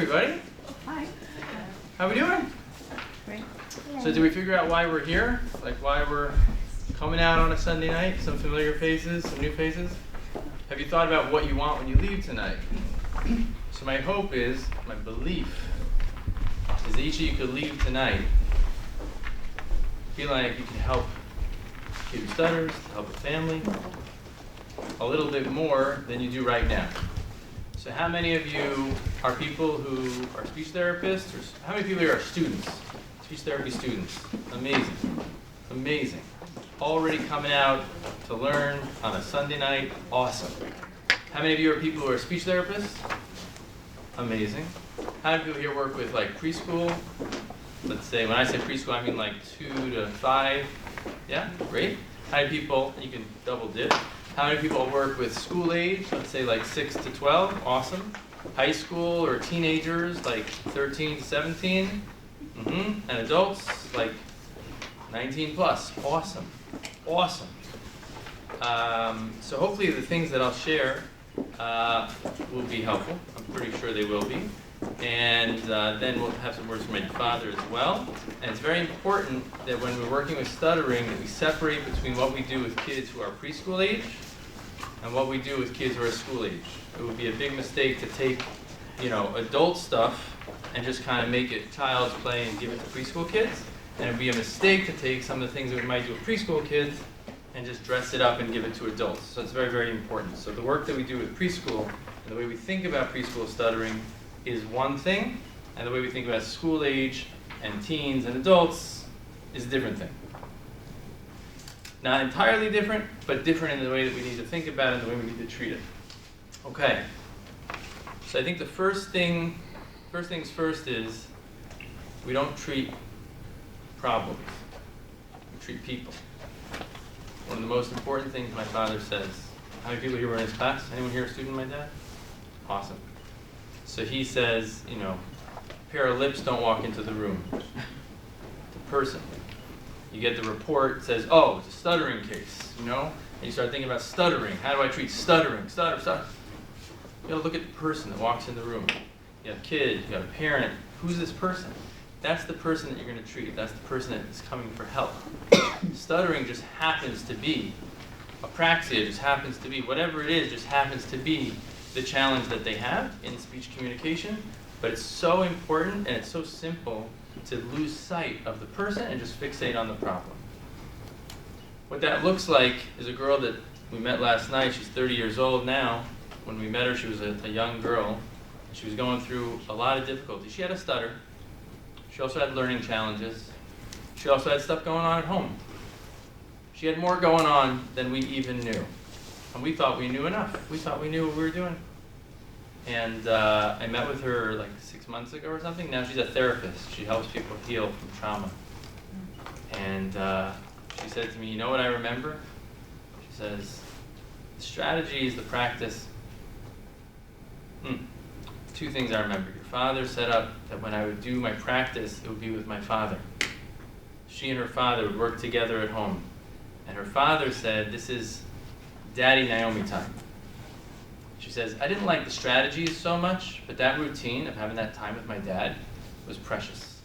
everybody. Hi. How we doing? Great. So did we figure out why we're here? Like why we're coming out on a Sunday night? Some familiar faces, some new faces? Have you thought about what you want when you leave tonight? So my hope is, my belief, is that each of you could leave tonight feeling like you can help a kid who stutters, help a family, a little bit more than you do right now. So how many of you are people who are speech therapists? Or how many people here are students? Speech therapy students. Amazing. Amazing. Already coming out to learn on a Sunday night. Awesome. How many of you are people who are speech therapists? Amazing. How many people here work with like preschool? Let's say, when I say preschool, I mean like 2 to 5. Yeah? Great. How many people, you can double dip. How many people work with school age? Let's say like 6 to 12. Awesome. High school or teenagers like 13 to 17. And adults like 19 plus. Awesome. Awesome. So hopefully the things that I'll share will be helpful. I'm pretty sure they will be. And then we'll have some words from my father as well. And it's very important that when we're working with stuttering that we separate between what we do with kids who are preschool age and what we do with kids who are school age. It would be a big mistake to take, adult stuff and just kind of make it child's play and give it to preschool kids. And it would be a mistake to take some of the things that we might do with preschool kids and just dress it up and give it to adults. So it's very, very important. So the work that we do with preschool and the way we think about preschool stuttering is one thing, and the way we think about school age and teens and adults is a different thing. Not entirely different, but different in the way that we need to think about it and the way we need to treat it. Okay. So I think the first things first is we don't treat problems. We treat people. One of the most important things my father says. How many people here were in his class? Anyone here a student of my dad? Awesome. So he says, a pair of lips don't walk into the room. The person. You get the report, says, oh, it's a stuttering case, And you start thinking about stuttering. How do I treat stuttering? Stutter. You gotta look at the person that walks in the room. You got a kid, you got a parent. Who's this person? That's the person that you're gonna treat. That's the person that is coming for help. Stuttering just happens to be, apraxia just happens to be, whatever it is just happens to be the challenge that they have in speech communication, but it's so important and it's so simple to lose sight of the person and just fixate on the problem. What that looks like is a girl that we met last night. She's 30 years old now. When we met her, she was a young girl. She was going through a lot of difficulty. She had a stutter. She also had learning challenges. She also had stuff going on at home. She had more going on than we even knew. And we thought we knew enough. We thought we knew what we were doing. And I met with her like 6 months ago or something. Now she's a therapist. She helps people heal from trauma. And she said to me, you know what I remember? She says, the strategy is the practice. 2 things I remember. Your father set up that when I would do my practice, it would be with my father. She and her father would work together at home. And her father said, this is Daddy Naomi time. She says, I didn't like the strategies so much, but that routine of having that time with my dad was precious.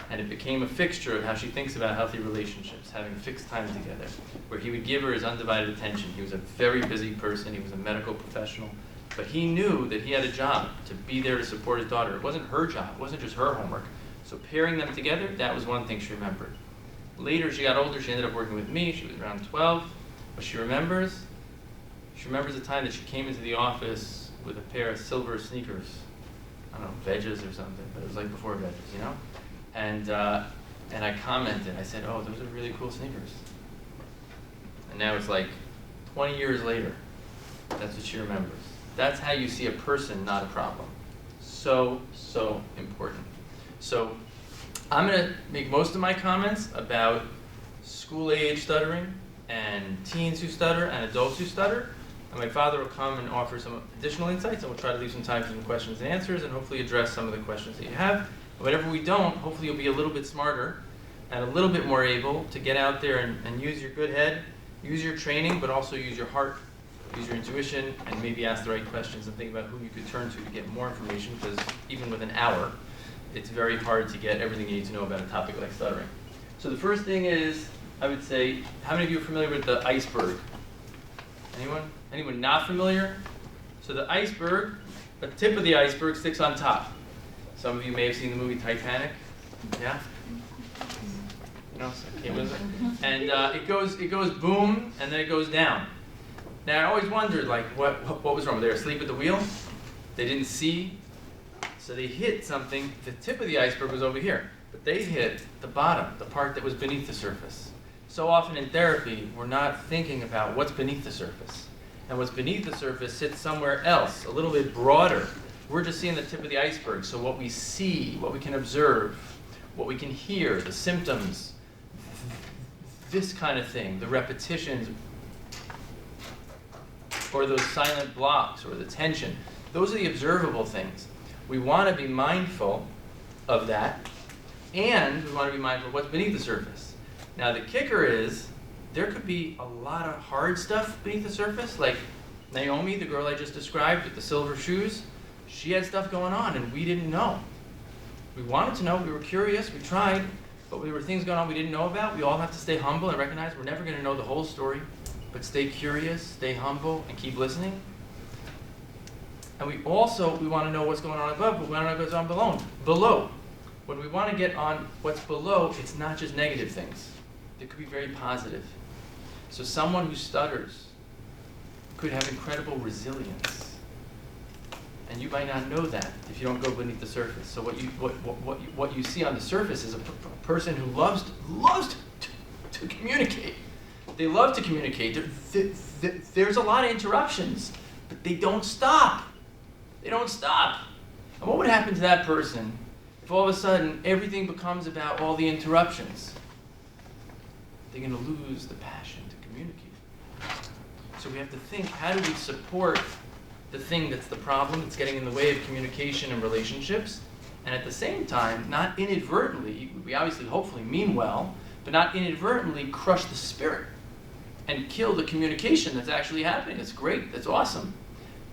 And it became a fixture of how she thinks about healthy relationships, having fixed time together, where he would give her his undivided attention. He was a very busy person. He was a medical professional. But he knew that he had a job to be there to support his daughter. It wasn't her job. It wasn't just her homework. So pairing them together, that was one thing she remembered. Later, she got older. She ended up working with me. She was around 12. What she remembers the time that she came into the office with a pair of silver sneakers. I don't know, Vegas or something, but it was like before Vegas, And I commented, I said, oh, those are really cool sneakers. And now it's like 20 years later, that's what she remembers. That's how you see a person, not a problem. So, so important. So I'm gonna make most of my comments about school age stuttering and teens who stutter and adults who stutter. And my father will come and offer some additional insights, and we'll try to leave some time for some questions and answers and hopefully address some of the questions that you have. And whatever we don't, hopefully you'll be a little bit smarter and a little bit more able to get out there and use your good head, use your training, but also use your heart use your intuition, and maybe ask the right questions and think about who you could turn to get more information, because even with an hour, it's very hard to get everything you need to know about a topic like stuttering. So the first thing is, I would say, how many of you are familiar with the iceberg? Anyone? Anyone not familiar? So the iceberg, the tip of the iceberg sticks on top. Some of you may have seen the movie Titanic. Yeah? No? And it goes boom, and then it goes down. Now, I always wondered, like, what was wrong? Were they asleep at the wheel? They didn't see, so they hit something. The tip of the iceberg was over here, but they hit the bottom, the part that was beneath the surface. So often in therapy, we're not thinking about what's beneath the surface. And what's beneath the surface sits somewhere else, a little bit broader. We're just seeing the tip of the iceberg. So what we see, what we can observe, what we can hear, the symptoms, this kind of thing, the repetitions, or those silent blocks, or the tension, those are the observable things. We want to be mindful of that, and we want to be mindful of what's beneath the surface. Now the kicker is, there could be a lot of hard stuff beneath the surface, like Naomi, the girl I just described with the silver shoes. She had stuff going on and we didn't know. We wanted to know, we were curious, we tried, but there were things going on we didn't know about. We all have to stay humble and recognize we're never going to know the whole story, but stay curious, stay humble, and keep listening. And we want to know what's going on above, but we want to know what's on below. When we want to get on what's below, it's not just negative things. It could be very positive. So someone who stutters could have incredible resilience. And you might not know that if you don't go beneath the surface. So what you see on the surface is a person who loves to communicate. They love to communicate. There's a lot of interruptions, but they don't stop. They don't stop. And what would happen to that person if all of a sudden everything becomes about all the interruptions? They're going to lose the passion to communicate. So we have to think, how do we support the thing that's the problem, that's getting in the way of communication and relationships, and at the same time, not inadvertently, we obviously hopefully mean well, but not inadvertently crush the spirit and kill the communication that's actually happening. It's great, that's awesome.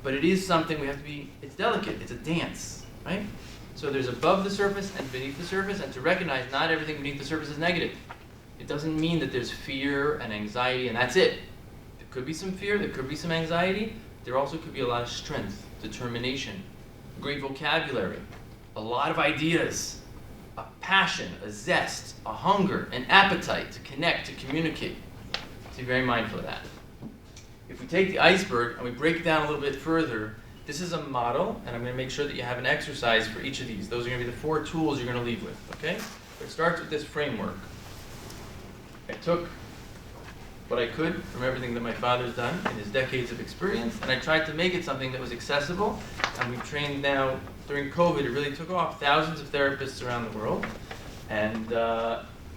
But it is something we have to be, it's delicate, it's a dance, right? So there's above the surface and beneath the surface, and to recognize not everything beneath the surface is negative. It doesn't mean that there's fear and anxiety and that's it. There could be some fear, there could be some anxiety. There also could be a lot of strength, determination, great vocabulary, a lot of ideas, a passion, a zest, a hunger, an appetite to connect, to communicate. So be very mindful of that. If we take the iceberg and we break it down a little bit further, this is a model, and I'm going to make sure that you have an exercise for each of these. Those are going to be the 4 tools you're going to leave with, okay? It starts with this framework. I took what I could from everything that my father's done in his decades of experience, and I tried to make it something that was accessible. And we've trained now, during COVID, it really took off, thousands of therapists around the world, and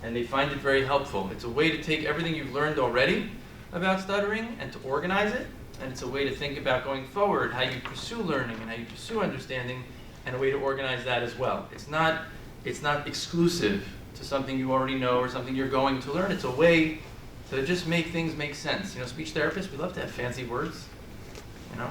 they find it very helpful. It's a way to take everything you've learned already about stuttering and to organize it, and it's a way to think about going forward, how you pursue learning and how you pursue understanding, and a way to organize that as well. It's not exclusive to something you already know or something you're going to learn. It's a way to just make things make sense. You know, speech therapists, we love to have fancy words. You know,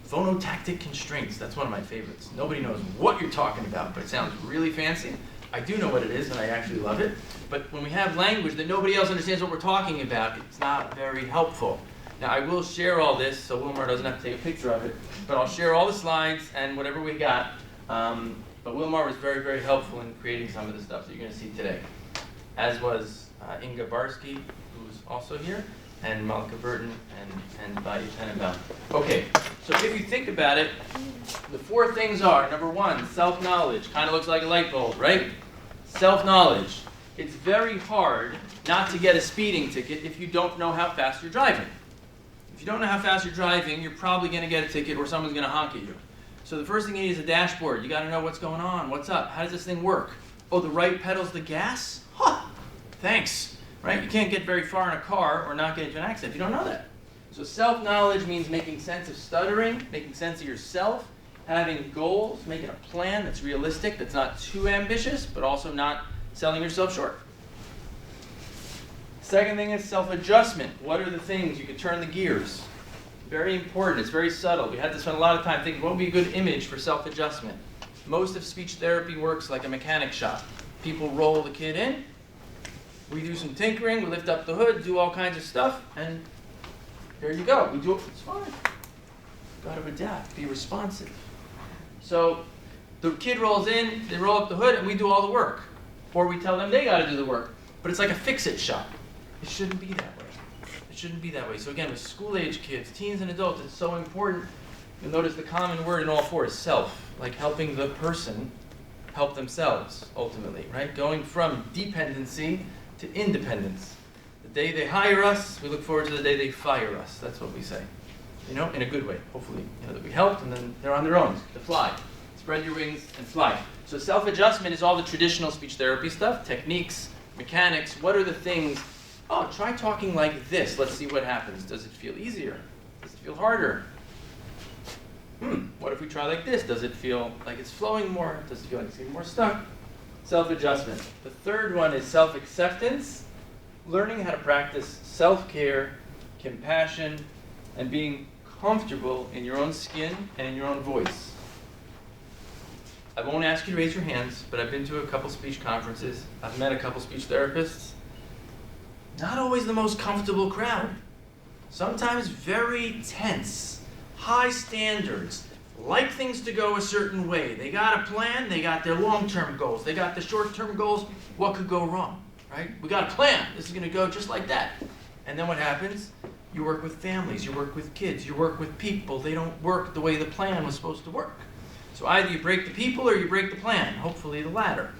phonotactic constraints, that's one of my favorites. Nobody knows what you're talking about, but it sounds really fancy. I do know what it is, and I actually love it. But when we have language that nobody else understands what we're talking about, it's not very helpful. Now, I will share all this, so Wilmar doesn't have to take a picture of it, but I'll share all the slides and whatever we got. But Wilmar was very, very helpful in creating some of the stuff that you're going to see today, as was Inga Barsky, who's also here, and Malika Burton, and Bayi Tenenbaum. Okay, so if you think about it, the 4 things are, number 1, self-knowledge. Kind of looks like a light bulb, right? Self-knowledge. It's very hard not to get a speeding ticket if you don't know how fast you're driving. If you don't know how fast you're driving, you're probably going to get a ticket or someone's going to honk at you. So the first thing you need is a dashboard. You got to know what's going on, what's up, how does this thing work? Oh, the right pedal's the gas? Huh, thanks. Right? You can't get very far in a car or not get into an accident if you don't know that. So self-knowledge means making sense of stuttering, making sense of yourself, having goals, making a plan that's realistic, that's not too ambitious, but also not selling yourself short. Second thing is self-adjustment. What are the things you can turn the gears? Very important. It's very subtle. We had to spend a lot of time thinking what would be a good image for self-adjustment. Most of speech therapy works like a mechanic shop. People roll the kid in, we do some tinkering, we lift up the hood, do all kinds of stuff, and there you go. We do it, it's fine. Got to adapt, be responsive. So the kid rolls in, they roll up the hood, and we do all the work. Or we tell them they got to do the work. But it's like a fix-it shop. It shouldn't be that way. It shouldn't be that way. So again, with school-age kids, teens and adults, it's so important. You'll notice the common word in all four is self, like helping the person help themselves, ultimately, right? Going from dependency to independence. The day they hire us, we look forward to the day they fire us. That's what we say. You know, in a good way, hopefully. You know, that we helped, and then they're on their own to fly. Spread your wings and fly. So self-adjustment is all the traditional speech therapy stuff, techniques, mechanics. What are the things? Oh, try talking like this. Let's see what happens. Does it feel easier? Does it feel harder? What if we try like this? Does it feel like it's flowing more? Does it feel like it's getting more stuck? Self-adjustment. The third one is self-acceptance. Learning how to practice self-care, compassion, and being comfortable in your own skin and in your own voice. I won't ask you to raise your hands, but I've been to a couple speech conferences. I've met a couple speech therapists. Not always the most comfortable crowd. Sometimes very tense, high standards, like things to go a certain way. They got a plan, they got their long-term goals, they got the short-term goals. What could go wrong, right? We got a plan. This is going to go just like that. And then what happens? You work with families, you work with kids, you work with people. They don't work the way the plan was supposed to work. So either you break the people or you break the plan, hopefully the latter.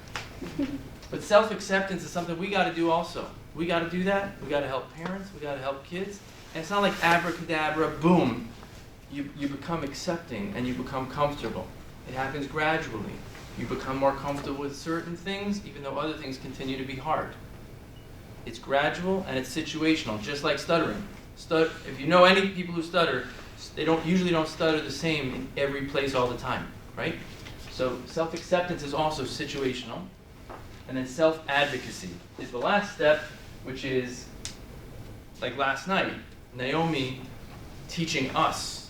But self-acceptance is something we got to do also. We got to do that. We got to help parents, we got to help kids. And it's not like abracadabra, boom. You become accepting and you become comfortable. It happens gradually. You become more comfortable with certain things, even though other things continue to be hard. It's gradual and it's situational, just like stuttering. If you know any people who stutter, they usually don't stutter the same in every place all the time, right? So self-acceptance is also situational. And then self-advocacy is the last step, which is like last night, Naomi teaching us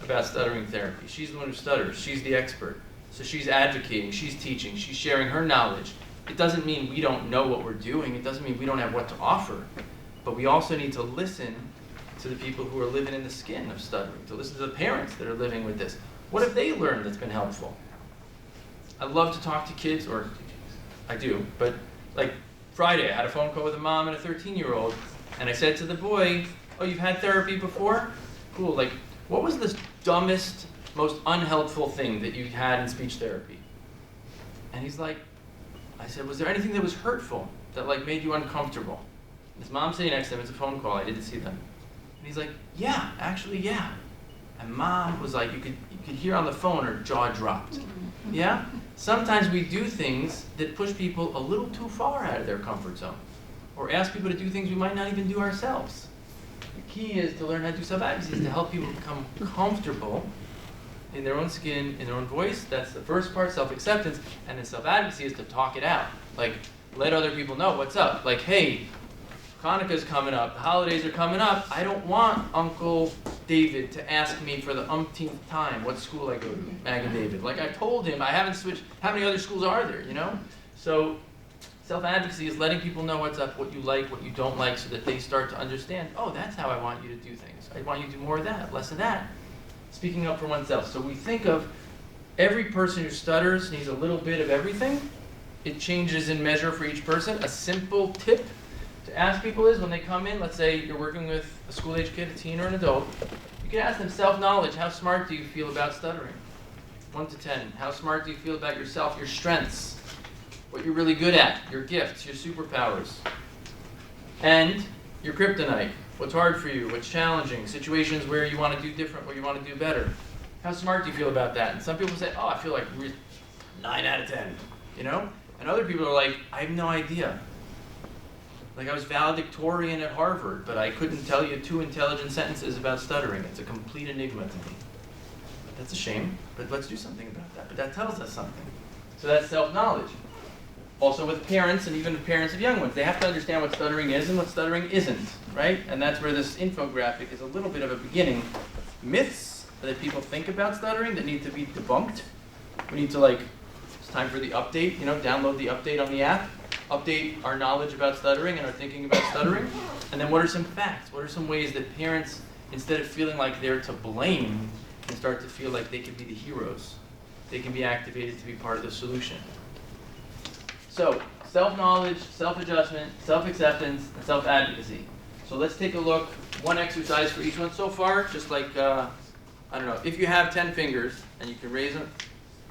about stuttering therapy. She's the one who stutters. She's the expert. So she's advocating, she's teaching, she's sharing her knowledge. It doesn't mean we don't know what we're doing. It doesn't mean we don't have what to offer. But we also need to listen to the people who are living in the skin of stuttering, to listen to the parents that are living with this. What have they learned that's been helpful? I love to talk to kids, or I do, but like Friday, I had a phone call with a mom and a 13-year-old, and I said to the boy, oh, you've had therapy before? Cool, like, what was the dumbest, most unhelpful thing that you had in speech therapy? And he's like, I said, was there anything that was hurtful, that like made you uncomfortable? His mom's sitting next to him, it's a phone call, I didn't see them. And he's like, yeah, actually, yeah. And mom was like, you could hear on the phone her jaw dropped. Yeah? Sometimes we do things that push people a little too far out of their comfort zone, or ask people to do things we might not even do ourselves. The key is to learn how to do self-advocacy, is to help people become comfortable in their own skin, in their own voice. That's the first part, self-acceptance. And then self-advocacy is to talk it out. Like, let other people know what's up. Like, hey, Hanukkah's coming up, the holidays are coming up. I don't want Uncle David to ask me for the umpteenth time what school I go to, Mag and David. Like I told him, I haven't switched. How many other schools are there, you know? So self-advocacy is letting people know what's up, what you like, what you don't like, so that they start to understand, oh, that's how I want you to do things. I want you to do more of that, less of that. Speaking up for oneself. So we think of every person who stutters needs a little bit of everything. It changes in measure for each person. A simple tip to ask people is when they come in, let's say you're working with a school-age kid, a teen, or an adult, you can ask them self-knowledge. How smart do you feel about stuttering? 1 to 10. How smart do you feel about yourself, your strengths, what you're really good at, your gifts, your superpowers, and your kryptonite? What's hard for you? What's challenging? Situations where you want to do different, where you want to do better. How smart do you feel about that? And some people say, oh, I feel like 9 out of 10, you know? And other people are like, I have no idea. Like I was valedictorian at Harvard, but I couldn't tell you 2 intelligent sentences about stuttering. It's a complete enigma to me. That's a shame, but let's do something about that. But that tells us something. So that's self-knowledge. Also with parents, and even with parents of young ones, they have to understand what stuttering is and what stuttering isn't, right? And that's where this infographic is a little bit of a beginning. Myths that people think about stuttering that need to be debunked. We need to, like, it's time for the update, download the update on the app, update our knowledge about stuttering and our thinking about stuttering. And then what are some facts? What are some ways that parents, instead of feeling like they're to blame, can start to feel like they can be the heroes? They can be activated to be part of the solution. So, self-knowledge, self-adjustment, self-acceptance, and self-advocacy. So let's take a look, one exercise for each one so far, just like, I don't know, if you have 10 fingers and you can raise them,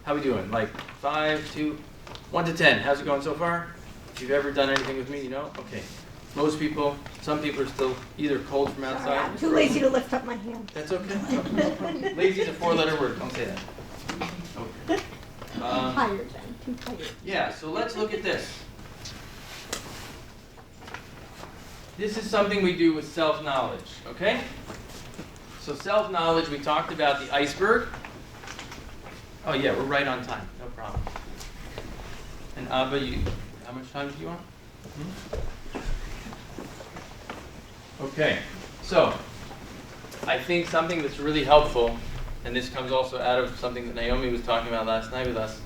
how we doing? Like 5, 2, 1 to 10, how's it going so far? If you've ever done anything with me, you know? Okay. Most people, some people are still either cold from outside. Sorry, I'm too lazy to lift up my hand. That's okay. No. Lazy is a 4-letter word, don't say that. Okay. Too tired then, too tired. Yeah, so let's look at this. This is something we do with self-knowledge, okay? So self-knowledge, we talked about the iceberg. Oh yeah, we're right on time, no problem. And Abba, how much time do you want? Okay, so I think something that's really helpful, and this comes also out of something that Naomi was talking about last night with us.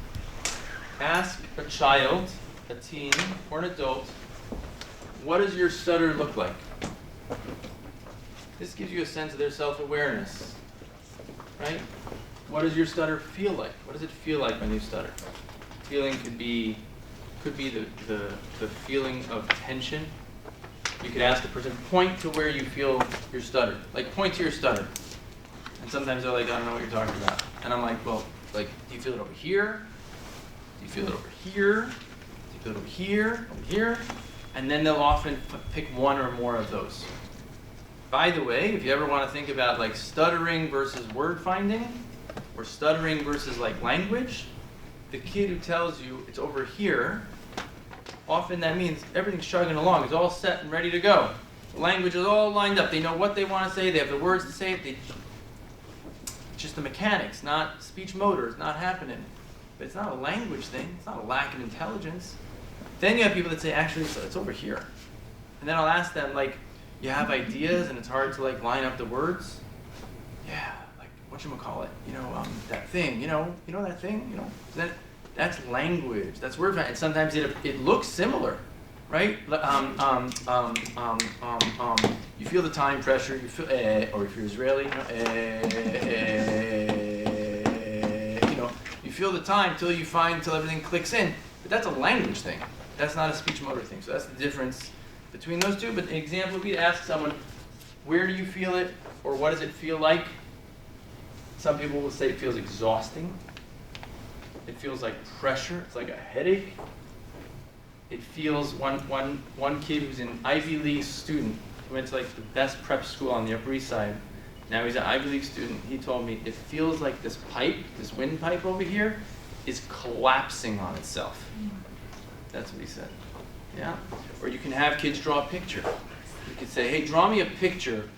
Ask a child, a teen, or an adult, what does your stutter look like? This gives you a sense of their self-awareness, right? What does your stutter feel like? What does it feel like when you stutter? Feeling could be the feeling of tension. You could ask a person, point to where you feel your stutter. Like, point to your stutter. And sometimes they're like, I don't know what you're talking about. And I'm like, well, like, do you feel it over here? Do you feel it over here? Do you feel it over here? Over here? And then they'll often pick one or more of those. By the way, if you ever want to think about like stuttering versus word finding, or stuttering versus like language, the kid who tells you it's over here, often that means everything's chugging along, it's all set and ready to go. The language is all lined up, they know what they want to say, they have the words to say it, it's just the mechanics, not speech motor, it's not happening. But it's not a language thing, it's not a lack of intelligence. Then you have people that say, actually, it's over here. And then I'll ask them, like, you have ideas and it's hard to like line up the words? Yeah, like, whatchamacallit, that thing, you know that thing, that's language, that's word. And sometimes it looks similar, right? You feel the time pressure, you feel, or if you're Israeli, you feel the time till everything clicks in. But that's a language thing. That's not a speech motor thing. So that's the difference between those two. But an example would be to ask someone, where do you feel it, or what does it feel like? Some people will say it feels exhausting. It feels like pressure. It's like a headache. It feels, one kid who's an Ivy League student, who went to like the best prep school on the Upper East Side. Now he's an Ivy League student. He told me it feels like this pipe, this windpipe over here, is collapsing on itself. That's what he said. Yeah? Or you can have kids draw a picture. You could say, hey, draw me a picture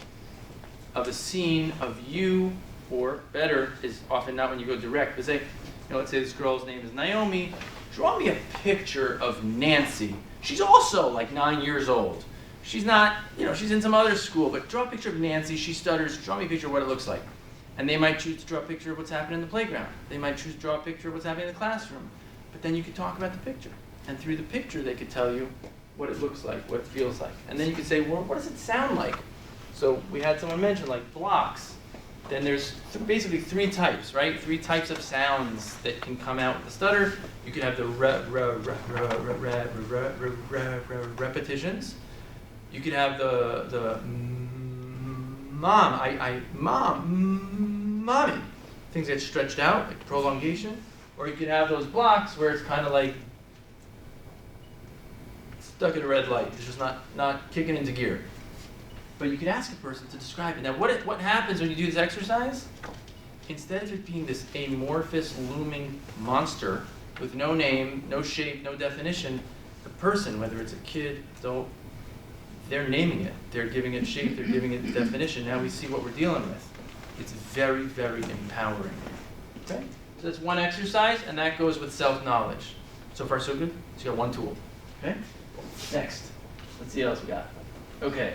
of a scene of you, or better is often not when you go direct, but say, let's say this girl's name is Naomi. Draw me a picture of Nancy. She's also like 9 years old. She's not, she's in some other school, but draw a picture of Nancy. She stutters. Draw me a picture of what it looks like. And they might choose to draw a picture of what's happening in the playground. They might choose to draw a picture of what's happening in the classroom. But then you could talk about the picture. And through the picture, they could tell you what it looks like, what it feels like. And then you could say, well, what does it sound like? So we had someone mention like blocks. Then there's basically 3 types, right? 3 types of sounds that can come out with the stutter. You could have the repetitions. You could have the mommy. Things get stretched out, like prolongation. Or you could have those blocks where it's kind of like stuck at a red light. It's just not kicking into gear. But you could ask a person to describe it. Now, what happens when you do this exercise? Instead of it being this amorphous, looming monster with no name, no shape, no definition, the person, whether it's a kid, adult, they're naming it. They're giving it shape. They're giving it definition. Now we see what we're dealing with. It's very, very empowering. Okay? So that's one exercise, and that goes with self-knowledge. So So far so good? So you got one tool. Okay? Next. Let's see what else we got. Okay.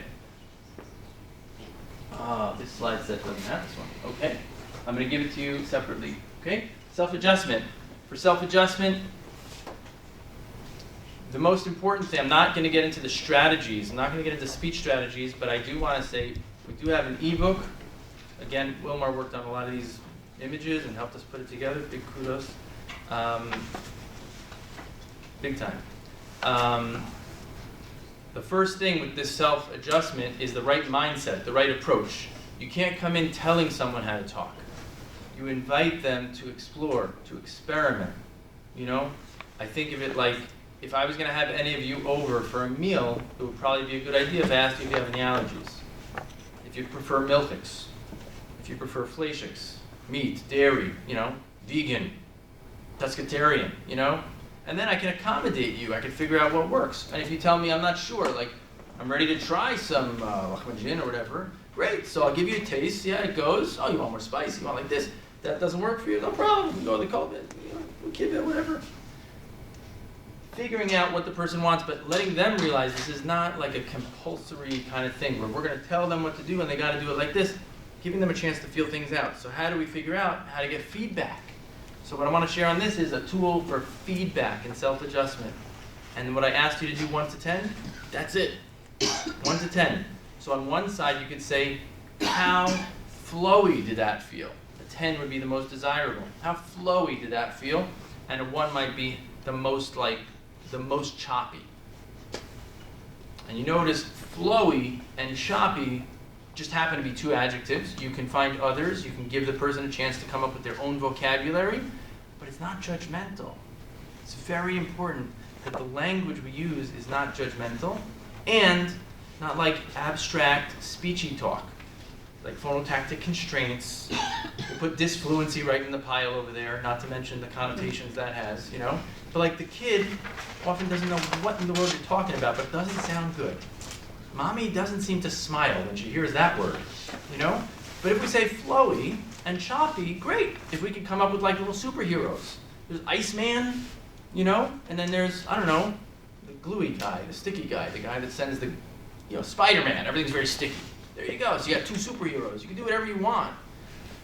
This slide set doesn't have this one. Okay. I'm going to give it to you separately. Okay? Self-adjustment. For self-adjustment, the most important thing, I'm not going to get into the strategies. I'm not going to get into speech strategies, but I do want to say we do have an ebook. Again, Wilmar worked on a lot of these images and helped us put it together. Big kudos. Big time. The first thing with this self-adjustment is the right mindset, the right approach. You can't come in telling someone how to talk. You invite them to explore, to experiment. You know, I think of it like if I was going to have any of you over for a meal, it would probably be a good idea if I asked you if you have any allergies. If you prefer milkix, if you prefer flakix, meat, dairy, you know, vegan, pescatarian, you know, and then I can accommodate you. I can figure out what works. And if you tell me I'm not sure, like I'm ready to try some lahmacun or whatever, great. So I'll give you a taste. Yeah, it goes. Oh, you want more spicy? You want like this? That doesn't work for you? No problem. You go to the COVID, you know, kid, whatever. Figuring out what the person wants, but letting them realize this is not like a compulsory kind of thing where we're going to tell them what to do and they got to do it like this. Giving them a chance to feel things out. So how do we figure out how to get feedback? So what I want to share on this is a tool for feedback and self-adjustment. And what I asked you to do 1 to 10, that's it. 1 to 10. So on one side you could say, how flowy did that feel? A 10 would be the most desirable. How flowy did that feel? And a 1 might be the most choppy. And you notice flowy and choppy just happen to be 2 adjectives. You can find others. You can give the person a chance to come up with their own vocabulary, but it's not judgmental. It's very important that the language we use is not judgmental and not like abstract, speechy talk, like phonotactic constraints. We'll put disfluency right in the pile over there, not to mention the connotations that has, you know. But like the kid often doesn't know what in the world you're talking about, but it doesn't sound good. Mommy doesn't seem to smile when she hears that word, you know? But if we say flowy and choppy, great. If we could come up with like little superheroes. There's Iceman, you know? And then there's, I don't know, the gluey guy, the sticky guy, the guy that sends the, you know, Spider-Man. Everything's very sticky. There you go. So you got 2 superheroes. You can do whatever you want.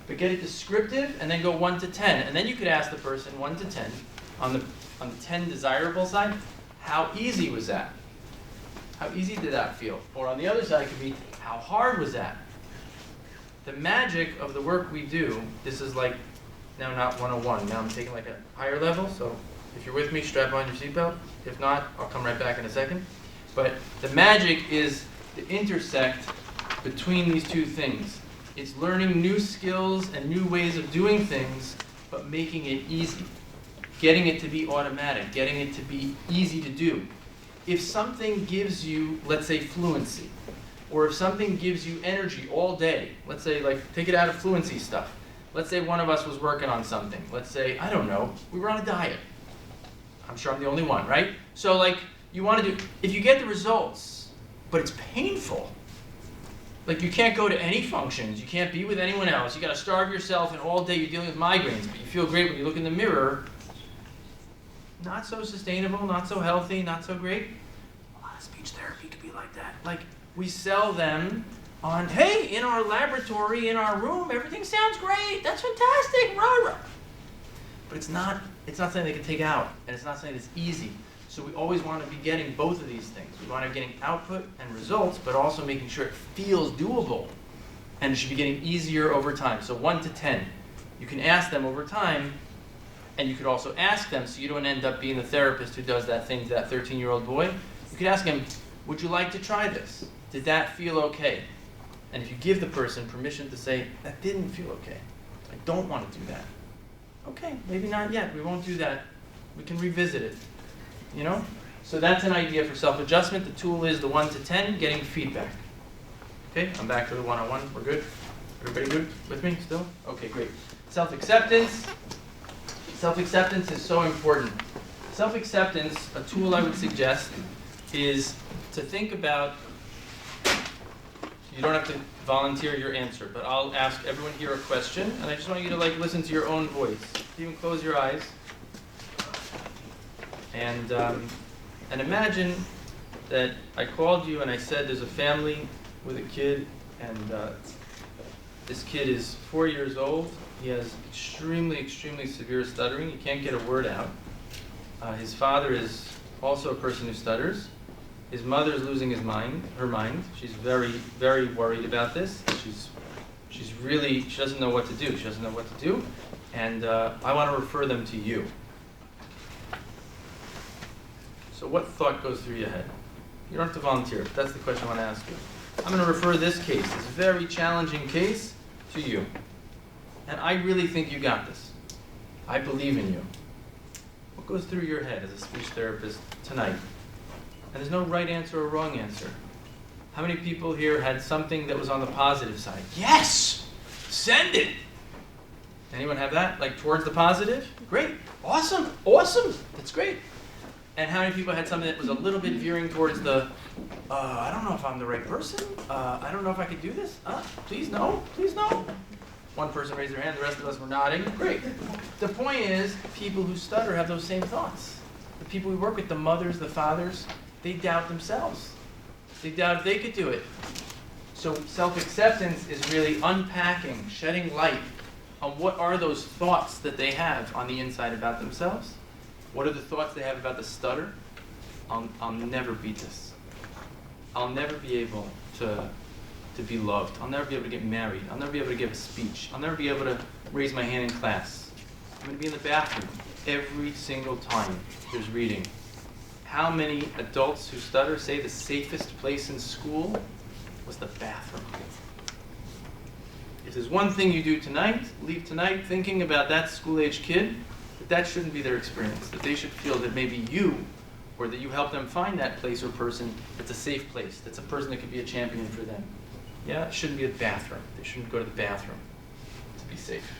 But get it descriptive and then go 1 to 10. And then you could ask the person 1 to 10 on the 10 desirable side, how easy was that? How easy did that feel? Or on the other side, it could be, how hard was that? The magic of the work we do, this is like, now not 101, now I'm taking like a higher level, so if you're with me, strap on your seatbelt. If not, I'll come right back in a second. But the magic is to intersect between these 2 things. It's learning new skills and new ways of doing things, but making it easy. Getting it to be automatic, getting it to be easy to do. If something gives you, let's say, fluency, or if something gives you energy all day, let's say, like, take it out of fluency stuff. Let's say one of us was working on something. Let's say, I don't know, we were on a diet. I'm sure I'm the only one, right? So, like, you want to do, if you get the results, but it's painful, like, you can't go to any functions, you can't be with anyone else, you got to starve yourself, and all day you're dealing with migraines, but you feel great when you look in the mirror. Not so sustainable, not so healthy, not so great. A lot of speech therapy could be like that. Like, we sell them on, hey, in our laboratory, in our room, everything sounds great. That's fantastic, rah, rah. But it's not something they can take out, and it's not something that's easy. So we always want to be getting both of these things. We want to be getting output and results, but also making sure it feels doable. And it should be getting easier over time. So 1 to 10. You can ask them over time, and you could also ask them, so you don't end up being the therapist who does that thing to that 13-year-old boy. You could ask him, would you like to try this? Did that feel okay? And if you give the person permission to say, that didn't feel okay, I don't want to do that. Okay, maybe not yet, we won't do that. We can revisit it, you know? So that's an idea for self-adjustment. The tool is the 1 to 10, getting feedback. Okay, I'm back to the 101, we're good? Everybody good with me still? Okay, great. Self-acceptance. Self-acceptance is so important. Self-acceptance, a tool I would suggest, is to think about, you don't have to volunteer your answer, but I'll ask everyone here a question, and I just want you to like listen to your own voice. Even close your eyes. And imagine that I called you and I said there's a family with a kid, and this kid is 4 years old. He has extremely, extremely severe stuttering. He can't get a word out. His father is also a person who stutters. His mother is losing her mind. She's very, very worried about this. She doesn't know what to do. She doesn't know what to do. And I want to refer them to you. So what thought goes through your head? You don't have to volunteer, but that's the question I want to ask you. I'm going to refer this case, this very challenging case, to you. And I really think you got this. I believe in you. What goes through your head as a speech therapist tonight? And there's no right answer or wrong answer. How many people here had something that was on the positive side? Yes! Send it! Anyone have that? Like towards the positive? Great. Awesome. Awesome. That's great. And how many people had something that was a little bit veering towards the, I don't know if I'm the right person. I don't know if I could do this. Please no. Please no. One person raised their hand. The rest of us were nodding. Great. The point is, people who stutter have those same thoughts. The people we work with, the mothers, the fathers, they doubt themselves. They doubt if they could do it. So self-acceptance is really unpacking, shedding light on what are those thoughts that they have on the inside about themselves. What are the thoughts they have about the stutter? I'll never beat this. I'll never be able to be loved. I'll never be able to get married. I'll never be able to give a speech. I'll never be able to raise my hand in class. I'm going to be in the bathroom every single time there's reading. How many adults who stutter say the safest place in school was the bathroom? If there's one thing you do tonight, leave tonight thinking about that school-age kid, that shouldn't be their experience, that they should feel that maybe you, or that you help them find that place or person that's a safe place, that's a person that could be a champion for them. Yeah, it shouldn't be a bathroom. They shouldn't go to the bathroom to be safe.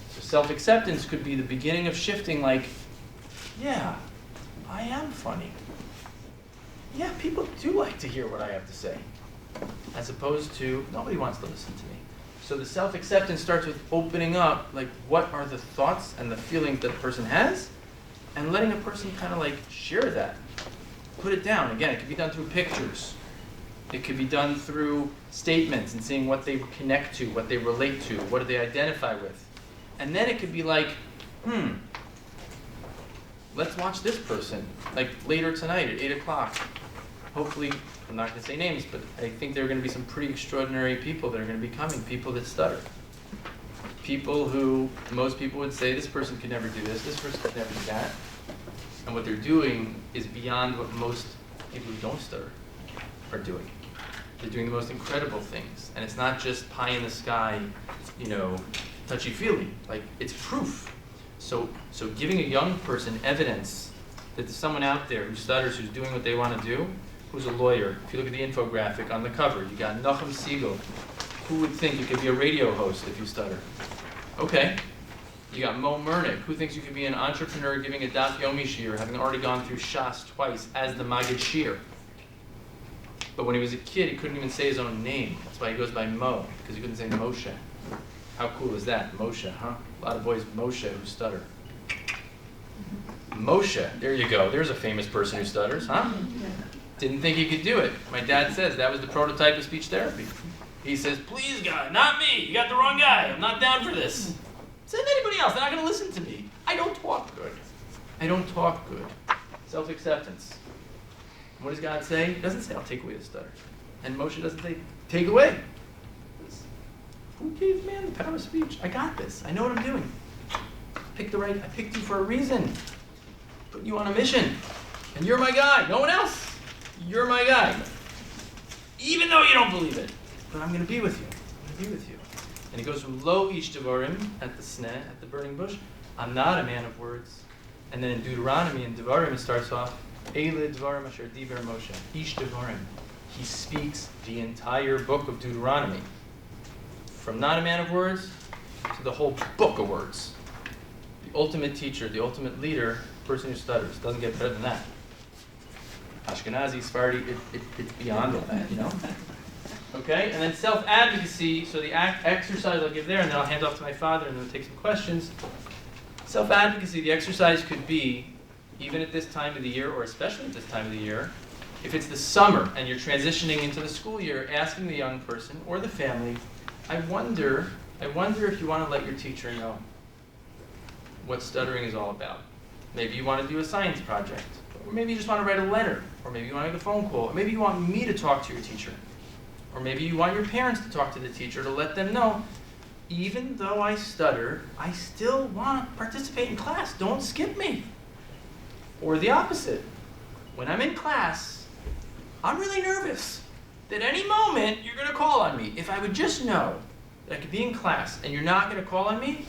So self-acceptance could be the beginning of shifting, like, yeah, I am funny. Yeah, people do like to hear what I have to say, as opposed to, nobody wants to listen to me. So the self-acceptance starts with opening up, like, what are the thoughts and the feelings that a person has, and letting a person kind of like share that. Put it down. Again, it could be done through pictures. It could be done through statements and seeing what they connect to, what they relate to, what do they identify with. And then it could be like, let's watch this person, like later tonight at 8 o'clock. Hopefully, I'm not going to say names, but I think there are going to be some pretty extraordinary people that are going to be coming, people that stutter. People who, most people would say, this person could never do this person could never do that. And what they're doing is beyond what most people who don't stutter are doing. They're doing the most incredible things. And it's not just pie in the sky, touchy-feely. Like, it's proof. So giving a young person evidence that there's someone out there who stutters, who's doing what they want to do, who's a lawyer. If you look at the infographic on the cover, you got Nachum Siegel. Who would think you could be a radio host if you stutter? Okay. You got Mo Mernick. Who thinks you could be an entrepreneur giving a Daf Yomi Shir, having already gone through Shas twice as the Maggid Shir? But when he was a kid, he couldn't even say his own name. That's why he goes by Mo, because he couldn't say Moshe. How cool is that? Moshe, huh? A lot of boys Moshe who stutter. Moshe, there you go. There's a famous person who stutters, huh? Didn't think he could do it. My dad says that was the prototype of speech therapy. He says, please God, not me. You got the wrong guy. I'm not down for this. Send anybody else. They're not going to listen to me. I don't talk good. I don't talk good. Self-acceptance. What does God say? He doesn't say, I'll take away the stutter. And Moshe doesn't say, take away. Who gave man the power of speech? I got this. I know what I'm doing. I picked you for a reason. Put you on a mission. And you're my guy. No one else. You're my guy. Even though you don't believe it. But I'm going to be with you. I'm going to be with you. And he goes from Lo ish devarim at the sneh, at the burning bush. I'm not a man of words. And then in Deuteronomy, in Devarim, it starts off, Eile devarim asher diber Moshe. Ish devarim. He speaks the entire book of Deuteronomy. From not a man of words to the whole book of words. The ultimate teacher, the ultimate leader, person who stutters. Doesn't get better than that. Ashkenazi, Sephardi, it's beyond all that, Okay, and then self-advocacy, so the exercise I'll give there, and then I'll hand off to my father, and then we'll take some questions. Self-advocacy, the exercise could be, even at this time of the year, or especially at this time of the year, if it's the summer and you're transitioning into the school year, asking the young person or the family, I wonder if you want to let your teacher know what stuttering is all about. Maybe you want to do a science project, or maybe you just want to write a letter, or maybe you want to make a phone call, or maybe you want me to talk to your teacher, or maybe you want your parents to talk to the teacher to let them know, even though I stutter, I still want to participate in class. Don't skip me. Or the opposite. When I'm in class, I'm really nervous that any moment you're going to call on me. If I would just know that I could be in class and you're not going to call on me,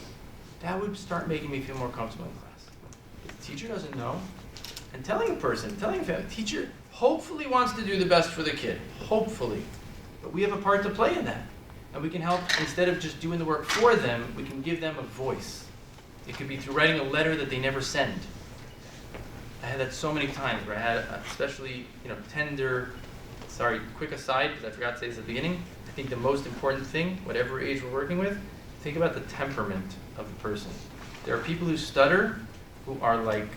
that would start making me feel more comfortable in class. If the teacher doesn't know, and telling a family, teacher hopefully wants to do the best for the kid. Hopefully. But we have a part to play in that. And we can help, instead of just doing the work for them, we can give them a voice. It could be through writing a letter that they never send. I had that so many times where I had, especially, quick aside, because I forgot to say this at the beginning. I think the most important thing, whatever age we're working with, think about the temperament of the person. There are people who stutter, who are like,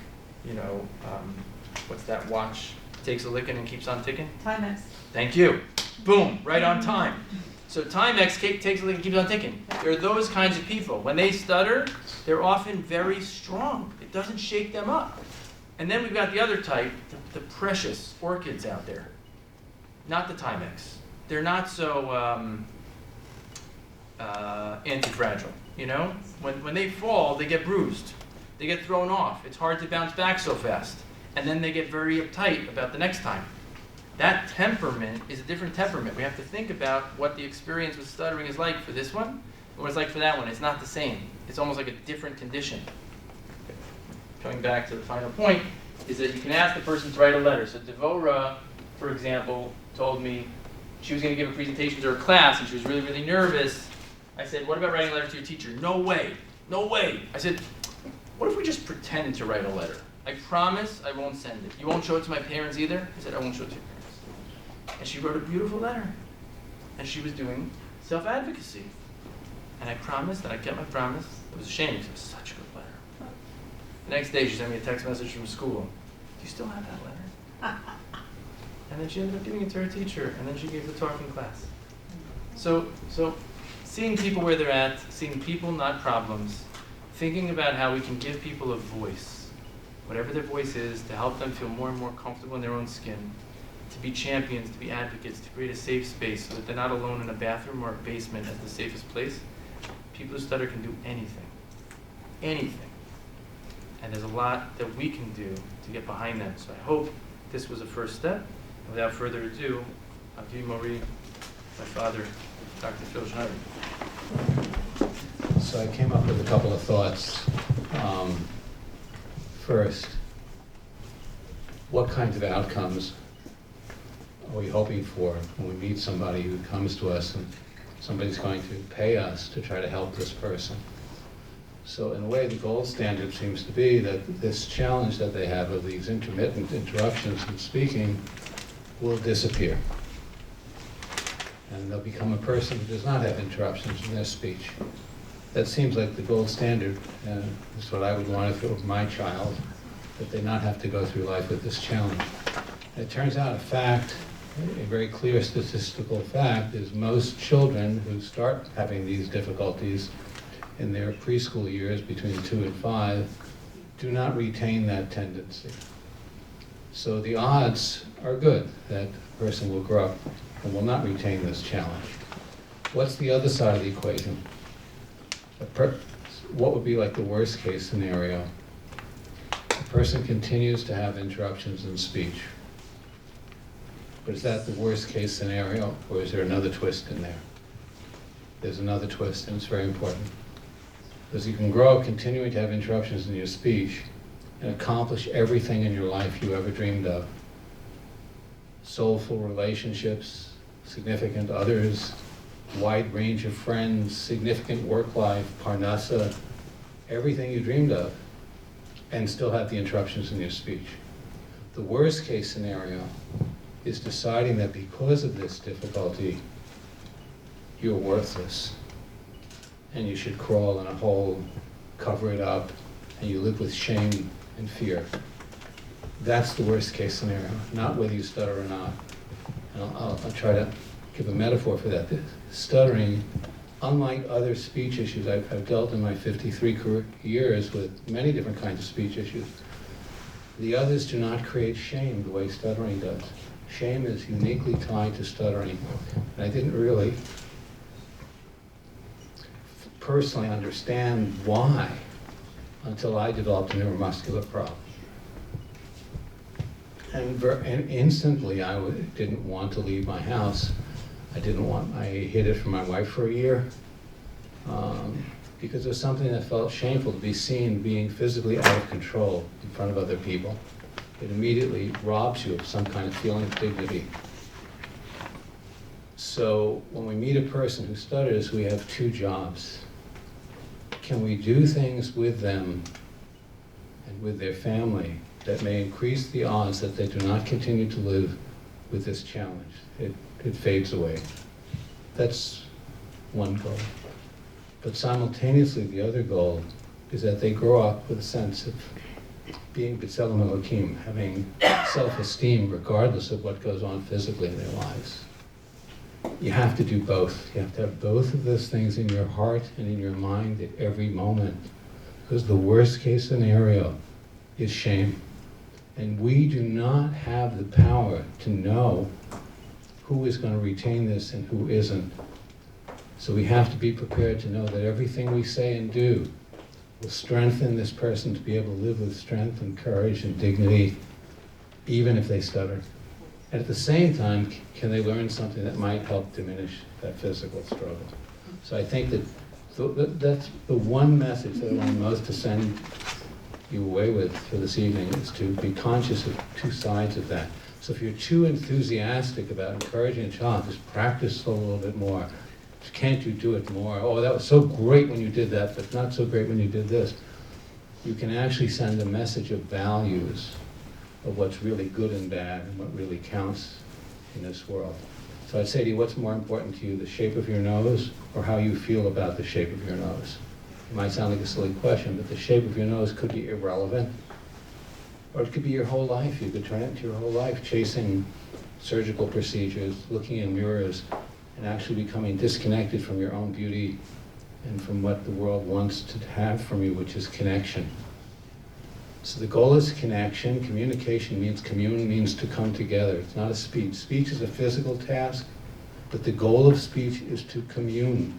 what's that watch? Takes a licking and keeps on ticking? Timex. Thank you. Boom, right on time. So Timex takes a licking and keeps on ticking. There are those kinds of people. When they stutter, they're often very strong. It doesn't shake them up. And then we've got the other type, the precious orchids out there. Not the Timex. They're not so anti-fragile, When they fall, they get bruised. They get thrown off. It's hard to bounce back so fast. And then they get very uptight about the next time. That temperament is a different temperament. We have to think about what the experience with stuttering is like for this one, and what it's like for that one. It's not the same. It's almost like a different condition. Coming back to the final point, is that you can ask the person to write a letter. So Devora, for example, told me she was going to give a presentation to her class, and she was really, really nervous. I said, what about writing a letter to your teacher? No way. No way. I said, what if we just pretend to write a letter? I promise I won't send it. You won't show it to my parents either? I said, I won't show it to your parents. And she wrote a beautiful letter. And she was doing self-advocacy. And I promised, and I kept my promise. It was a shame because it was such a good letter. The next day she sent me a text message from school. Do you still have that letter? And then she ended up giving it to her teacher, and then she gave the talk in class. So seeing people where they're at, seeing people, not problems, thinking about how we can give people a voice, whatever their voice is, to help them feel more and more comfortable in their own skin, to be champions, to be advocates, to create a safe space so that they're not alone in a bathroom or a basement as the safest place. People who stutter can do anything. Anything. And there's a lot that we can do to get behind them. So I hope this was a first step. And without further ado, I'll give you Uri, my father, Dr. Phil Schneider. So I came up with a couple of thoughts. First, what kinds of outcomes are we hoping for when we meet somebody who comes to us and somebody's going to pay us to try to help this person? So in a way, the gold standard seems to be that this challenge that they have of these intermittent interruptions in speaking will disappear. And they'll become a person who does not have interruptions in their speech. That seems like the gold standard, and it's what I would want if it were my child, that they not have to go through life with this challenge. And it turns out a very clear statistical fact, is most children who start having these difficulties in their preschool years, between 2 and 5, do not retain that tendency. So the odds are good that a person will grow up and will not retain this challenge. What's the other side of the equation? What would be like the worst case scenario? A person continues to have interruptions in speech. But is that the worst case scenario, or is there another twist in there? There's another twist, and it's very important. Because you can grow up continuing to have interruptions in your speech and accomplish everything in your life you ever dreamed of. Soulful relationships, significant others, wide range of friends, significant work life, parnasa, everything you dreamed of, and still have the interruptions in your speech. The worst case scenario is deciding that because of this difficulty, you're worthless, and you should crawl in a hole, cover it up, and you live with shame and fear. That's the worst case scenario, not whether you stutter or not. And I'll try to give a metaphor for that. Stuttering, unlike other speech issues, I've dealt in my 53 years with many different kinds of speech issues. The others do not create shame the way stuttering does. Shame is uniquely tied to stuttering. And I didn't really personally understand why until I developed a neuromuscular problem. And instantly didn't want to leave my house. I hid it from my wife for a year because it was something that felt shameful to be seen being physically out of control in front of other people. It immediately robs you of some kind of feeling of dignity. So when we meet a person who stutters, we have two jobs. Can we do things with them and with their family that may increase the odds that they do not continue to live with this challenge? It fades away. That's one goal. But simultaneously, the other goal is that they grow up with a sense of being B'Tselem Elohim, having self-esteem regardless of what goes on physically in their lives. You have to do both. You have to have both of those things in your heart and in your mind at every moment. Because the worst case scenario is shame. And we do not have the power to know who is going to retain this and who isn't. So we have to be prepared to know that everything we say and do will strengthen this person to be able to live with strength and courage and dignity, even if they stutter. And at the same time, can they learn something that might help diminish that physical struggle? So I think that that's the one message that I want most to send you away with for this evening, is to be conscious of two sides of that. So if you're too enthusiastic about encouraging a child, just practice a little bit more. Can't you do it more? Oh, that was so great when you did that, but not so great when you did this. You can actually send a message of values of what's really good and bad and what really counts in this world. So I'd say to you, what's more important to you, the shape of your nose or how you feel about the shape of your nose? It might sound like a silly question, but the shape of your nose could be irrelevant, or it could be your whole life. You could turn it into your whole life, chasing surgical procedures, looking in mirrors, and actually becoming disconnected from your own beauty and from what the world wants to have from you, which is connection. So the goal is connection. Communication means commune, means to come together. It's not a speech. Speech is a physical task, but the goal of speech is to commune,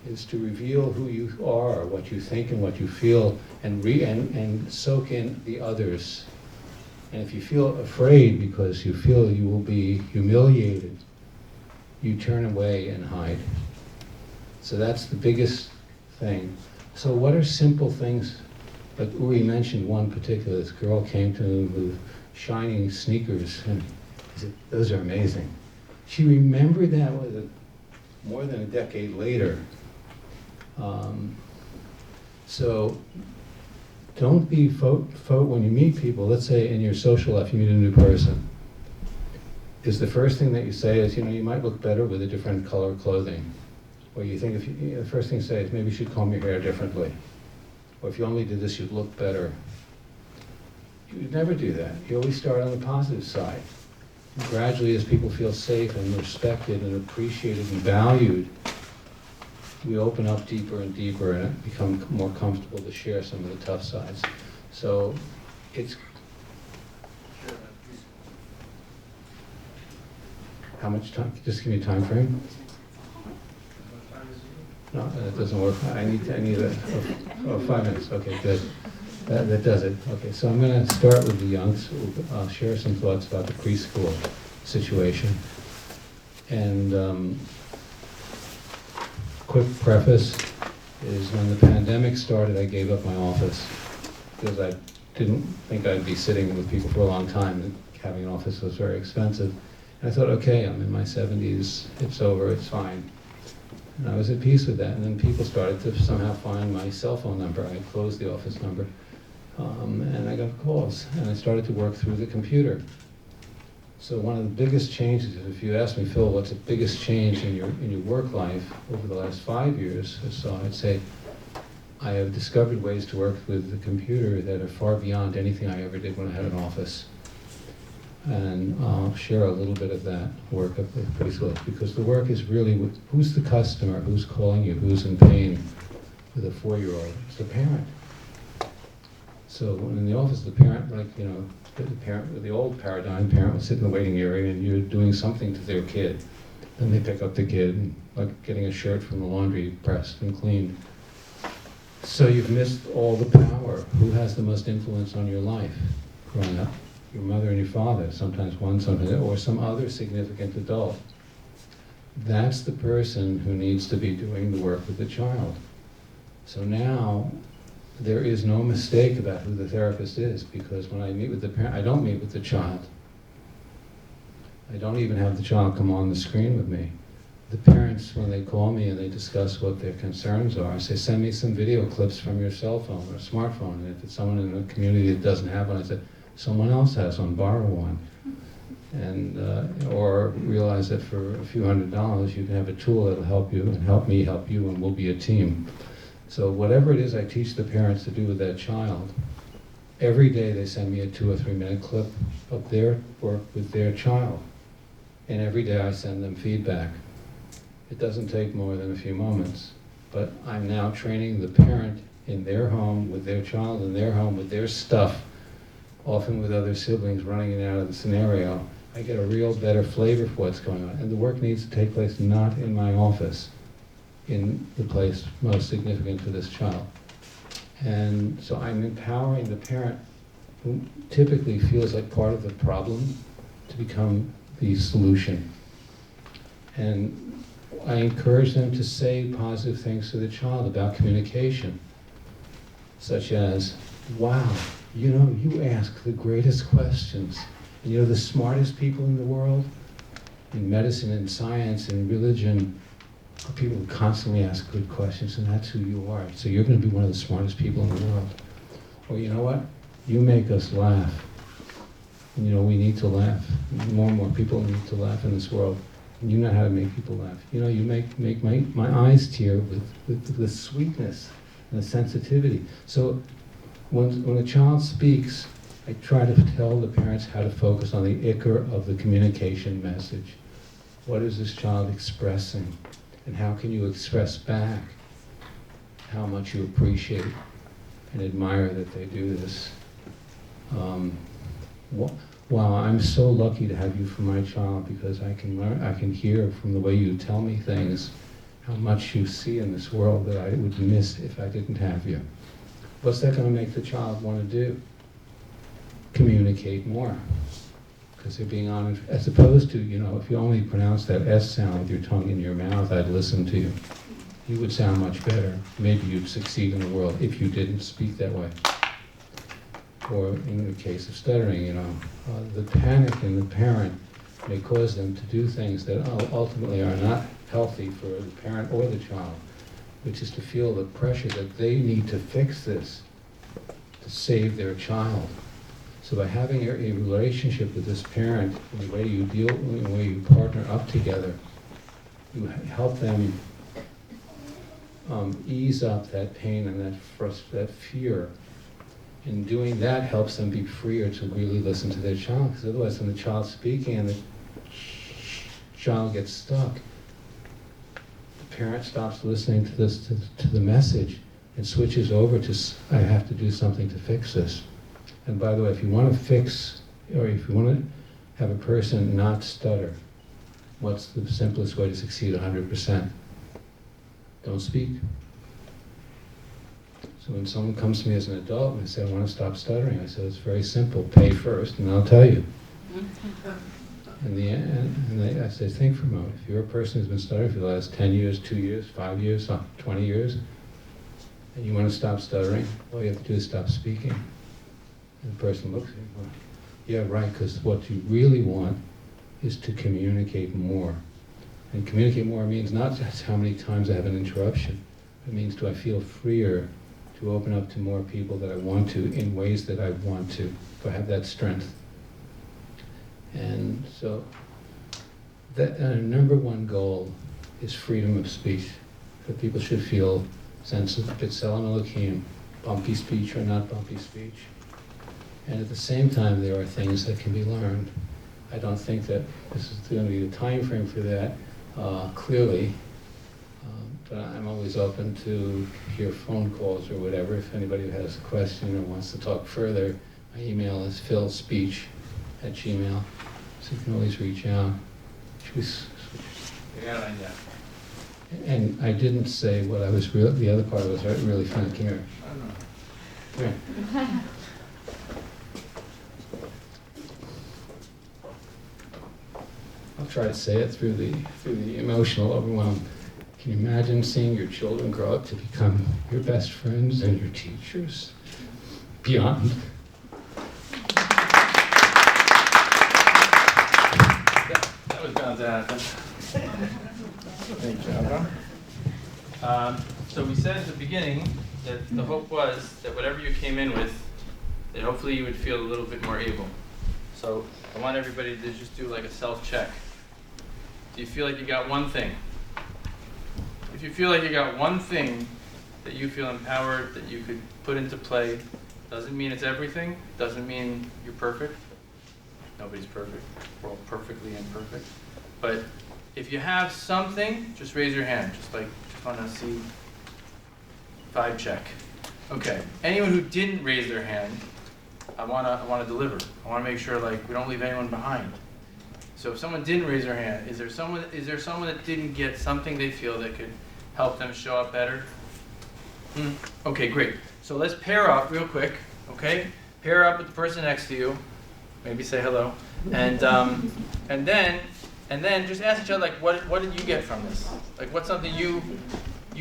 is to reveal who you are, what you think and what you feel, and soak in the others. And if you feel afraid because you feel you will be humiliated, you turn away and hide. So that's the biggest thing. So what are simple things? Like Uri mentioned one particular, this girl came to him with shining sneakers, and he said, those are amazing. She remembered that more than a decade later. So don't be, when you meet people, let's say in your social life you meet a new person, is the first thing that you say is, you might look better with a different color clothing. Or you think, the first thing you say is, maybe you should comb your hair differently. Or if you only did this, you'd look better. You would never do that. You always start on the positive side. And gradually, as people feel safe and respected and appreciated and valued, we open up deeper and deeper and become more comfortable to share some of the tough sides. So it's... How much time? Just give me a time frame. No, that doesn't work. I need 5 minutes. Okay, good. That does it. Okay, so I'm going to start with the youngs. I'll share some thoughts about the preschool situation. And quick preface is, when the pandemic started, I gave up my office because I didn't think I'd be sitting with people for a long time, and having an office was very expensive. And I thought, okay, I'm in my 70s, it's over, it's fine. And I was at peace with that. And then people started to somehow find my cell phone number. I closed the office number, and I got calls. And I started to work through the computer. So one of the biggest changes, if you ask me, Phil, what's the biggest change in your work life over the last 5 years or so, I'd say I have discovered ways to work with the computer that are far beyond anything I ever did when I had an office. And I'll share a little bit of that work up at preschool, because the work is really with who's the customer, who's calling you, who's in pain with a 4-year-old. It's the parent. So in the office, the parent, like, you know, the parent with the old paradigm, parent will sit in the waiting area and you're doing something to their kid. Then they pick up the kid, and like getting a shirt from the laundry pressed and cleaned. So you've missed all the power. Who has the most influence on your life growing up? Your mother and your father, sometimes one, sometimes, or some other significant adult. That's the person who needs to be doing the work with the child. So now, there is no mistake about who the therapist is, because when I meet with the parent, I don't meet with the child. I don't even have the child come on the screen with me. The parents, when they call me and they discuss what their concerns are, I say, send me some video clips from your cell phone or smartphone. And if it's someone in the community that doesn't have one, I say, someone else has one, borrow one. And, or realize that for a few $100s, you can have a tool that'll help you and help me help you, and we'll be a team. So whatever it is I teach the parents to do with that child, every day they send me a 2 or 3 minute clip of their work with their child. And every day I send them feedback. It doesn't take more than a few moments, but I'm now training the parent in their home with their child, in their home with their stuff, often with other siblings running in and out of the scenario. I get a real better flavor for what's going on. And the work needs to take place not in my office, in the place most significant to this child. And so I'm empowering the parent, who typically feels like part of the problem, to become the solution. And I encourage them to say positive things to the child about communication, such as, wow, you know, you ask the greatest questions. And you know, the smartest people in the world, in medicine and science and religion, are people who constantly ask good questions, and that's who you are. So you're going to be one of the smartest people in the world. Or you know what? You make us laugh. And you know, we need to laugh. More and more people need to laugh in this world. And you know how to make people laugh. You know, you make my eyes tear with the sweetness and the sensitivity. So when a child speaks, I try to tell the parents how to focus on the ikr of the communication message. What is this child expressing? And how can you express back how much you appreciate and admire that they do this? Wow, I'm so lucky to have you for my child, because I can learn, I can hear from the way you tell me things how much you see in this world that I would miss if I didn't have you. What's that going to make the child want to do? Communicate more. Because they're being honest, as opposed to, you know, if you only pronounce that S sound with your tongue in your mouth, I'd listen to you. You would sound much better. Maybe you'd succeed in the world if you didn't speak that way. Or in the case of stuttering, you know, the panic in the parent may cause them to do things that ultimately are not healthy for the parent or the child, which is to feel the pressure that they need to fix this to save their child. So by having a relationship with this parent, in the way you deal, in the way you partner up together, you help them ease up that pain and that fear. And doing that helps them be freer to really listen to their child, because otherwise when the child's speaking and the child gets stuck, the parent stops listening to this, to the message, and switches over to, I have to do something to fix this. And by the way, if you want to fix, or if you want to have a person not stutter, what's the simplest way to succeed 100%? Don't speak. So when someone comes to me as an adult and they say, I want to stop stuttering, I say, it's very simple. Pay first, and I'll tell you. And I say, think for a moment. If you're a person who's been stuttering for the last 10 years, 2 years, 5 years, 20 years, and you want to stop stuttering, all you have to do is stop speaking. And the person looks at you and goes, yeah, right, because what you really want is to communicate more. And communicate more means not just how many times I have an interruption. It means, do I feel freer to open up to more people that I want to in ways that I want to? Do I have that strength? And so, that number one goal is freedom of speech. That people should feel sense of Pitzel and Elohim, bumpy speech or not bumpy speech. And at the same time, there are things that can be learned. I don't think that this is going to be the time frame for that, clearly. But I'm always open to hear phone calls or whatever. If anybody has a question or wants to talk further, my email is philspeech@gmail.com. So you can always reach out. Should we switch? Yeah. And I didn't say what I was really, the other part was really fun here. I don't know. Here. I'll try to say it through the emotional overwhelm. Can you imagine seeing your children grow up to become your best friends and your teachers? Beyond. That was bound to happen. Thank you, so we said at the beginning that the hope was that whatever you came in with, that hopefully you would feel a little bit more able. So I want everybody to just do like a self-check. Do you feel like you got one thing? If you feel like you got one thing that you feel empowered, that you could put into play, doesn't mean it's everything, doesn't mean you're perfect. Nobody's perfect. We're all perfectly imperfect. But if you have something, just raise your hand. Just want to see 5 check. Okay. Anyone who didn't raise their hand, I want to deliver. I want to make sure we don't leave anyone behind. So if someone didn't raise their hand, is there someone that didn't get something they feel that could help them show up better? Okay, great. So let's pair up real quick. Okay, pair up with the person next to you. Maybe say hello, and then just ask each other what did you get from this? What's something you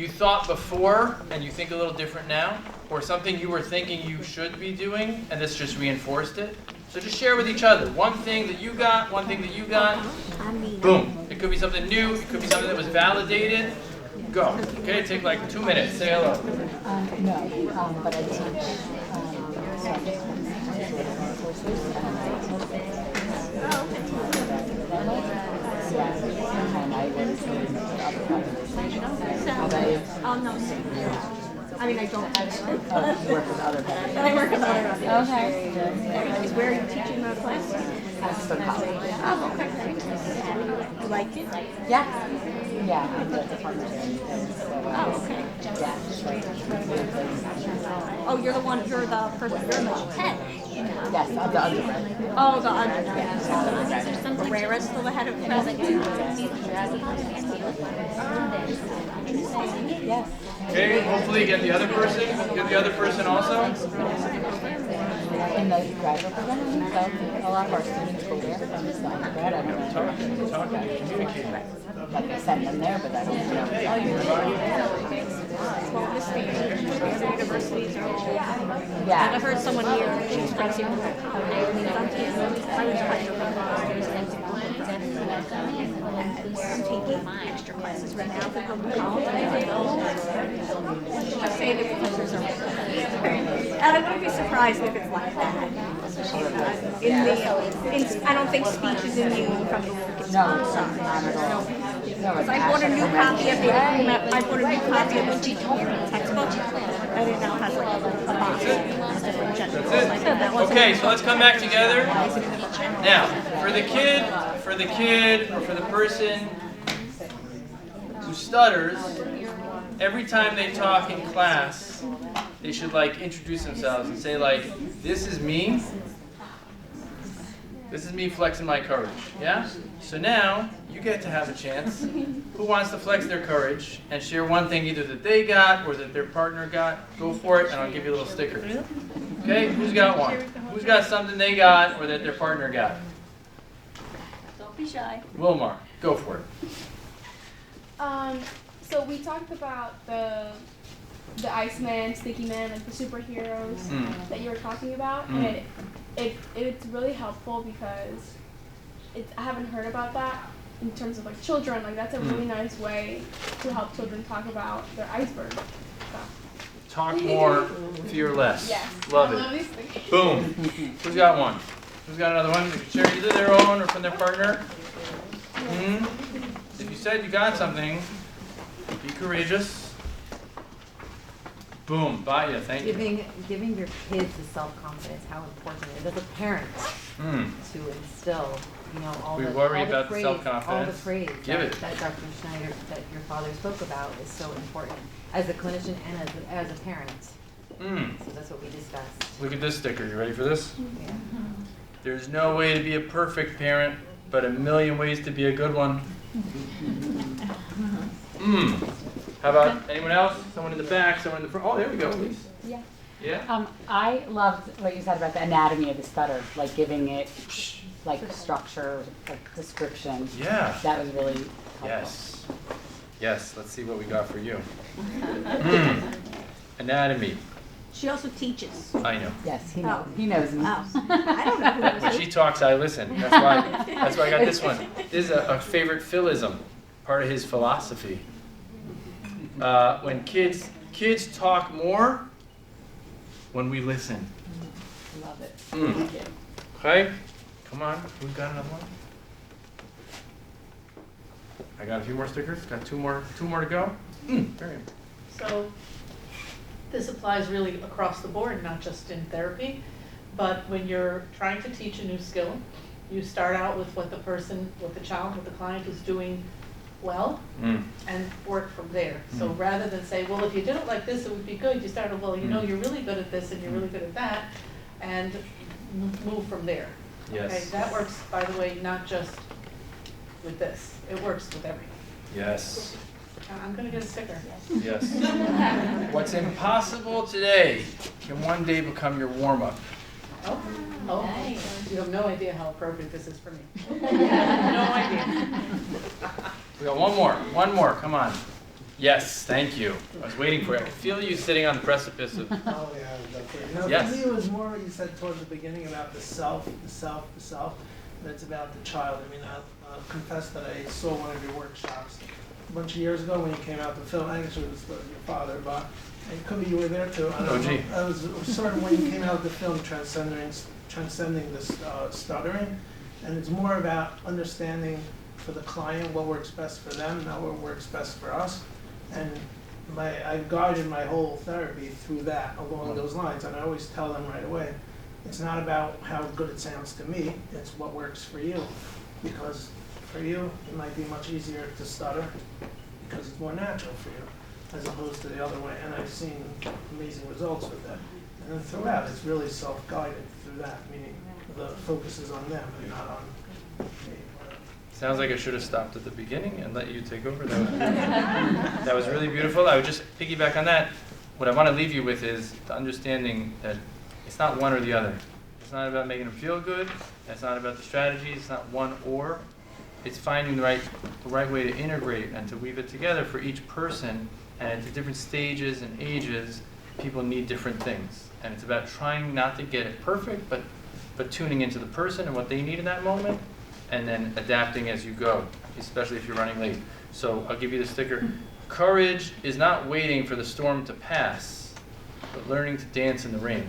thought before and you think a little different now, or something you were thinking you should be doing and this just reinforced it? So just share with each other one thing that you got, one thing that you got. Boom. It could be something new. It could be something that was validated. Go. Okay, take 2 minutes. Say hello. No, but I teach Oh, no. I mean, I don't teach. you work with other veterans. But I work with other others. Okay. Where are you teaching the class? Stuttering College. Oh, okay. You like it? Yeah. Yeah, I'm the departmentarian. Oh, okay. Yeah. Oh, you're the person, you're the head. Yes, I'm the undergrad. Oh, the undergrad. Herrera's still the head of president. Yes. Okay, hopefully get the other person also. In the graduate program, so a lot of our students go there from the undergrad. I don't know. Talking, communicating. Like they send them there, but I don't know. Well, this thing, universities are all. Yeah. I heard someone here, she was from Seattle College. I was quite I'm taking extra classes right now for public college. I'm saying the professors are and I wouldn't be surprised if it's like that. I don't think speech is in the from the No, not at all. No, I bought a new copy of the textbook, and it now has a box. Okay, so let's come back together. Now, for the kid, or for the person who stutters, every time they talk in class, they should introduce themselves and say this is me. This is me flexing my courage, yeah? So now, you get to have a chance. Who wants to flex their courage and share one thing either that they got or that their partner got? Go for it, and I'll give you a little sticker. Okay, who's got one? Who's got something they got or that their partner got? Don't be shy. Wilmar, go for it. So we talked about the Iceman, Sticky Man, the superheroes that you were talking about, and it's really helpful because I haven't heard about that in terms of children. That's a really nice way to help children talk about their iceberg stuff. Talk more, fear less. Yes. Love I it. love these things. Boom. Who's got one? Who's got another one? They can share either their own or from their partner. If you said you got something, be courageous. Boom, bye ya, thank you. Giving your kids the self-confidence, how important it is as a parent Mm. to instill, all We the worry all the about the praise, self-confidence. all the praise Give that, it. that Dr. Schneider, that your father spoke about is so important as a clinician and as a parent. Mm. So that's what we discussed. Look at this sticker, you ready for this? Yeah. There's no way to be a perfect parent, but a million ways to be a good one. Mm. How about anyone else? Someone in the back, someone in the front. Oh, there we go, please. Yeah. Yeah? I loved what you said about the anatomy of the stutter, like giving it like structure, like description. Yeah. That was really helpful. Yes. Yes, let's see what we got for you. Mm. Anatomy. She also teaches. I know. Yes, he knows. He knows me. Oh, I don't know who knows When who. she talks, I listen. That's why I got this one. This is a favorite philism, part of his philosophy. When kids talk more when we listen. Love it. Mm. Thank you. Okay, come on. We've got another one. I got a few more stickers. Got two more to go. Miriam. So this applies really across the board, not just in therapy, but when you're trying to teach a new skill, you start out with what the child, what the client is doing well, and work from there. So rather than say, well, if you did it like this, it would be good, you started, well, you're really good at this and you're really good at that, and move from there. Yes. Okay, that works, by the way, not just with this, it works with everything. Yes. I'm gonna get a sticker. Yes. What's impossible today can one day become your warm-up. Oh, you have no idea how appropriate this is for me. No idea. We got one more, come on. Yes, thank you. I was waiting for it. I could feel you sitting on the precipice of, Oh, yeah, definitely. Yes. For me, it was more what you said towards the beginning about the self, and it's about the child. I mean, I'll confess that I saw one of your workshops a bunch of years ago when you came out to film. Actually, it was your father, but it could be you were there too. I don't know. It was sort of when you came out to film transcending this stuttering, and it's more about understanding for the client what works best for them, not what works best for us. And I guided my whole therapy through that along those lines, and I always tell them right away, it's not about how good it sounds to me, it's what works for you. Because for you, it might be much easier to stutter because it's more natural for you, as opposed to the other way. And I've seen amazing results with that. And then throughout, it's really self-guided through that, meaning the focus is on them and not on me. sounds like I should have stopped at the beginning and let you take over. That was beautiful. That was really beautiful. I would just piggyback on that. What I want to leave you with is the understanding that it's not one or the other. It's not about making them feel good. It's not about the strategy. It's not one or. It's finding the right way to integrate and to weave it together for each person. And at the different stages and ages, people need different things. And it's about trying not to get it perfect, but tuning into the person and what they need in that moment, and then adapting as you go, especially if you're running late. So I'll give you the sticker. Courage is not waiting for the storm to pass, but learning to dance in the rain.